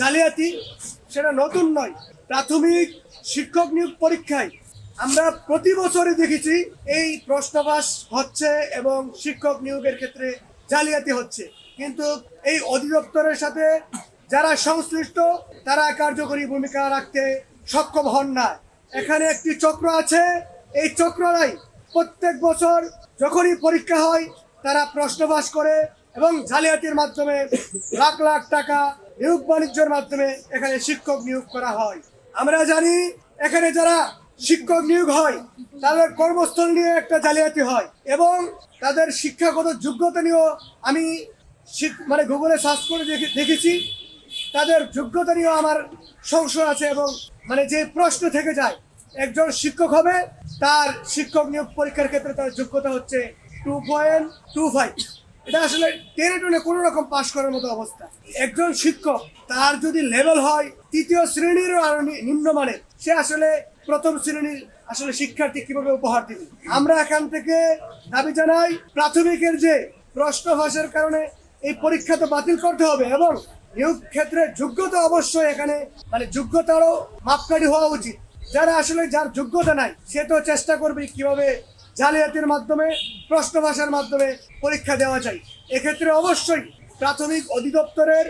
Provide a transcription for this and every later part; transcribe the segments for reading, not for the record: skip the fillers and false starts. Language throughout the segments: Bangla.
জালিয়াতি সেটা নতুন নয়। প্রাথমিক শিক্ষক নিয়োগ পরীক্ষায় আমরা প্রতি বছরই দেখেছি এই প্রশ্নবাস হচ্ছে এবং শিক্ষক নিয়োগের ক্ষেত্রে জালিয়াতি হচ্ছে, কিন্তু এই অধিদপ্তরের সাথে যারা সংশ্লিষ্ট তারা কার্যকরী ভূমিকা রাখতে সক্ষম হন না। এখানে একটি চক্র আছে, এই চক্ররাই প্রত্যেক বছর যখনই পরীক্ষা হয় তারা প্রশ্নবাস করে এবং জালিয়াতির মাধ্যমে লাখ লাখ টাকা নিয়োগ বাণিজ্যের মাধ্যমে এখানে শিক্ষক নিয়োগ করা হয়। আমরা জানি এখানে যারা শিক্ষক নিয়োগ হয় তাদের কর্মস্থল নিয়ে একটা জালিয়াতি হয় এবং তাদের শিক্ষাগত যোগ্যতা নিয়েও আমি গুগলে সার্চ করে দেখেছি, তাদের যোগ্যতা নিয়েও আমার সংশয় আছে এবং যে প্রশ্ন থেকে যায় একজন শিক্ষক হবে তার শিক্ষক নিয়োগ পরীক্ষার ক্ষেত্রে তার যোগ্যতা হচ্ছে 2.25। এটা আসলে টেনে টুনে কোনো রকম পাশ করার মতো অবস্থা। একজন শিক্ষক তার যদি লেভেল হয় তৃতীয় শ্রেণীরও আরো নিম্নমানের, সে আসলে প্রথম শ্রেণীর আসলে শিক্ষার্থী কিভাবে উপহার দিবে? আমরা এখান থেকে দাবি জানাই প্রাথমিকের যে প্রশ্ন ফাঁসের কারণে এই পরীক্ষা তো বাতিল করতে হবে এবং নিয়োগ ক্ষেত্রে যোগ্যতা অবশ্যই এখানে যোগ্যতারও মাপকাঠি হওয়া উচিত। যারা আসলে যার যোগ্যতা নাই সে তো চেষ্টা করবে কিভাবে জালিয়াতির মাধ্যমে প্রশ্ন ফাঁসের মাধ্যমে পরীক্ষা দেওয়া যায়। এক্ষেত্রে অবশ্যই প্রাথমিক অধিদপ্তরের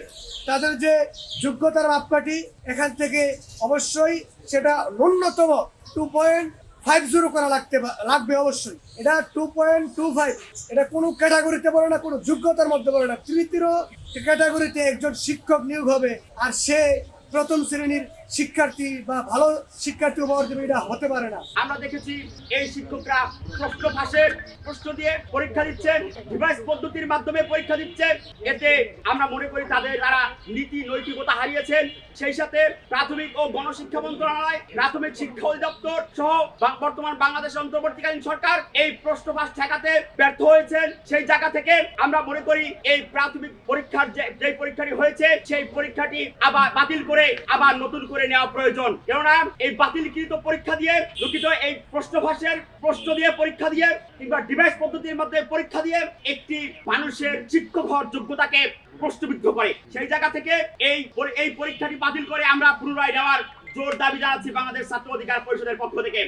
তাদের যে যোগ্যতার মাপকাঠি এখান থেকে অবশ্যই সেটা ন্যূনতম 2.50 করা লাগবে অবশ্যই। এটা 2.25 এটা কোনো ক্যাটাগরিতে বলে না, কোনো যোগ্যতার মধ্যে বলে না। তৃতীয় ক্যাটাগরিতে একজন শিক্ষক নিয়োগ হবে আর সে প্রথম শ্রেণীর শিক্ষার্থী বা ভালো শিক্ষার্থী উপহার দেবে, এটা হতে পারে না। আমরা দেখেছি এই শিক্ষকরা প্রশ্ন ফাঁসের প্রশ্ন দিয়ে পরীক্ষা দিচ্ছেন, ডিভাইস পদ্ধতির মাধ্যমে পরীক্ষা দিচ্ছেন। এতে আমরা মনে করি তারা নীতি নৈতিকতা হারিয়েছেন। সেই সাথে প্রাথমিক ও গণশিক্ষা মন্ত্রণালয়, প্রাথমিক শিক্ষা অধিদপ্তর সহ বর্তমান বাংলাদেশ অন্তর্বর্তীকালীন সরকার এই প্রশ্ন ফাঁস ঠেকাতে ব্যর্থ হয়েছেন। সেই জায়গা থেকে আমরা মনে করি এই প্রাথমিক পরীক্ষার যে পরীক্ষাটি হয়েছে সেই পরীক্ষাটি আবার বাতিল করে আবার নতুন করে নেওয়া প্রয়োজন। কেননা এই বাতিলকৃত পরীক্ষা দিয়ে লিখিত এই প্রশ্ন ফাঁসের প্রশ্ন দিয়ে পরীক্ষা দিয়ে কিংবা ডিভাইস পদ্ধতির মধ্যে পরীক্ষা দিয়ে একটি মানুষের শিক্ষক হওয়ার যোগ্যতাকে প্রশ্নবিদ্ধ করে। সেই জায়গা থেকে এই পরীক্ষাটি বাতিল করে আমরা পুনরায় নেওয়ার জোর দাবি জানাচ্ছি বাংলাদেশ ছাত্র অধিকার পরিষদের পক্ষ থেকে।